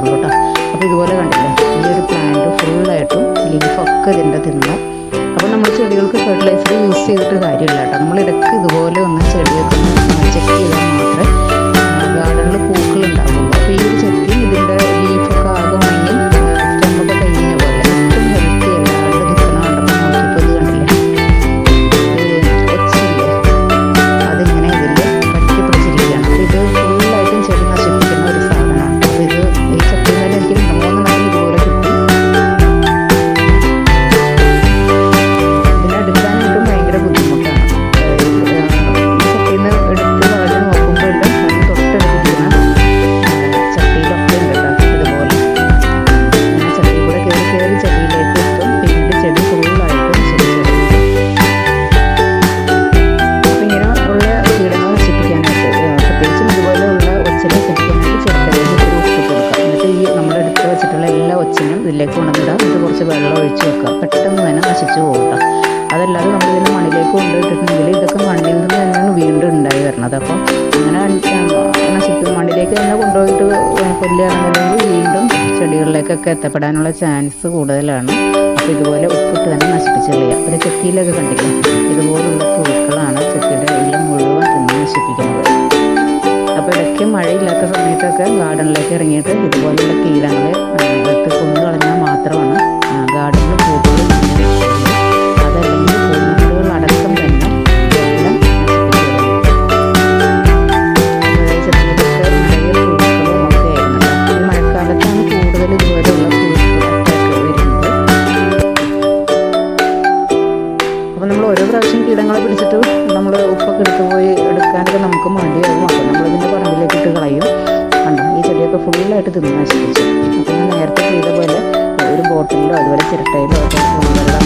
പറ്റുള്ളൂ കേട്ടോ. അപ്പോൾ ഇതുപോലെ കണ്ടില്ലേ, ഈ ഒരു പ്ലാന്റ് ഫുള്ളായിട്ടും ലീഫൊക്കെ ഇതിൻ്റെ തിന്നു. അപ്പോൾ നമ്മൾ ചെടികൾക്ക് ഫെർട്ടിലൈസർ യൂസ് ചെയ്തിട്ട് കാര്യമില്ല കേട്ടോ. നമ്മളിടയ്ക്ക് ഇതുപോലെ ഒന്ന് ചെടിയൊക്കെ ചെക്ക് ചെയ്താൽ മാത്രമേ ഗാർഡനിൽ പൂക്കളുണ്ടാവുള്ളൂ. അപ്പോൾ ഈ ഒരു ചെത്തി ഇതിൻ്റെ ലീഫൊക്കെ ആകെ ഉണങ്ങി സ്റ്റെമ്മൊക്കെ കഴിഞ്ഞ പോലെ ഏറ്റവും ഹെൽത്തി ആയിട്ട് നിൽക്കണം. കണ്ടപ്പോൾ നോക്കിയപ്പോൾ ഇത് കണ്ടില്ലേ, ഒച്ചില്ലേ, അതിങ്ങനെ ഇതിൽ പറ്റി പിടിച്ചിരിക്കുകയാണ്. അപ്പോൾ ഇത് ഫുള്ളായിട്ടും ചെടി നശിപ്പിക്കുന്ന ഒരു സാധനമാണ്. അപ്പോൾ ഇത് ഈ ചട്ടിയിൽ നിന്ന് എനിക്ക് 3 മരം ഇതുപോലെ കിട്ടി. ഇതിനെടുക്കാനായിട്ടും ഭയങ്കര ബുദ്ധിമുട്ടാണ്. ഈ ചട്ടിയിൽ നിന്ന് എടുത്ത് കളഞ്ഞ് നോക്കുമ്പോഴെല്ലാം അതിന് തൊട്ടടുത്തിരിക്കുന്ന ചട്ടിയിലൊക്കെ ഉണ്ട് കേട്ടോ. ഇതുപോലെ അങ്ങനെ ചട്ടി കൂടെ കയറി ചെടിയിലേക്ക് എത്തും. പിന്നീട് ചെടി ഫുള്ളായിട്ടും ശരിച്ചെടുക്കും. അപ്പോൾ ഇങ്ങനെ ഉള്ള കീടങ്ങൾ നശിപ്പിക്കാനായിട്ട് പ്രത്യേകിച്ചും ഇതുപോലെയുള്ള ഒച്ചിനെ നശിപ്പിക്കാനായിട്ട് ചെറുക്കലേക്ക് ഇത്തിരി ഉപ്പ് കൊടുക്കുക. എന്നിട്ട് ഈ നമ്മൾ എടുത്ത് വെച്ചിട്ടുള്ള എല്ലാ ഒച്ചിനും ഇതിലേക്ക് കൊണ്ടുവന്നിടുക. എന്നിട്ട് കുറച്ച് വെള്ളം ഒഴിച്ച് വെക്കുക. പെട്ടെന്ന് തന്നെ നശിച്ചു പോകുക. അതല്ലാതെ നമ്മളിതിൻ്റെ മണ്ണിലേക്ക് കൊണ്ടുപോയിട്ടുണ്ടെങ്കിൽ ഇതൊക്കെ മണ്ണിൽ നിന്ന് തന്നെയാണ് വീണ്ടും ഉണ്ടായി വരുന്നത്. അപ്പോൾ അങ്ങനെ നശിപ്പിക്കും. മണ്ണിലേക്ക് തന്നെ കൊണ്ടുപോയിട്ട് കൊല്ലുകയാണെന്നുണ്ടെങ്കിൽ വീണ്ടും ചെടികളിലേക്കൊക്കെ എത്തപ്പെടാനുള്ള ചാൻസ് കൂടുതലാണ്. അപ്പോൾ ഇതുപോലെ ഉപ്പിട്ട് തന്നെ നശിപ്പിച്ച് കളയുക. പിന്നെ ചെത്തിയിലൊക്കെ കണ്ടില്ലേ, ഇതുപോലുള്ള പുഴുക്കളാണ് ചെത്തിയുടെ എല്ലാം മുഴുവൻ തിന്ന് നശിപ്പിക്കുന്നത്. അപ്പോൾ ഇടയ്ക്ക് മഴയില്ലാത്ത സമയത്തൊക്കെ ഗാർഡനിലേക്ക് ഇറങ്ങിയിട്ട് ഇതുപോലെയുള്ള കീടങ്ങളെ എടുത്ത് കൊന്നു കളഞ്ഞാൽ മാത്രമാണ് ഗാർഡനിൽ പൂക്കൾ നശിപ്പിക്കുന്നത്. അതല്ലെങ്കിൽ പൂക്കൾ അടക്കം തന്നെ എല്ലാം ചെത്തിയിലൊക്കെ നിറയെ പുഴുക്കളും ഒക്കെ ആയിരുന്നു. ഈ മഴക്കാലത്താണ് കൂടുതൽ ഇതുപോലെയുള്ള പുഴുക്കളൊക്കെ വരുന്നത്. അപ്പോൾ നമ്മൾ ഓരോ പ്രാവശ്യം കീടങ്ങളെ പിടിച്ചിട്ട് നമ്മൾ ഉപ്പൊക്കെ എടുത്ത് പോയി എടുക്കാനൊക്കെ നമുക്ക് മടിയാകും. അപ്പോൾ നമ്മളിതിൻ്റെ പറമ്പിലേക്ക് ഇട്ട് കളയും. കണ്ടോ, ഈ ചെടിയൊക്കെ ഫുള്ളായിട്ട് തിന്ന് നശിപ്പിച്ചു. അപ്പോൾ ഞാൻ നേരത്തെ ചെയ്ത പോലെ ഒരു ബോട്ടിലോ അതുപോലെ ചിരട്ടയിലോ ഒക്കെ വെള്ളം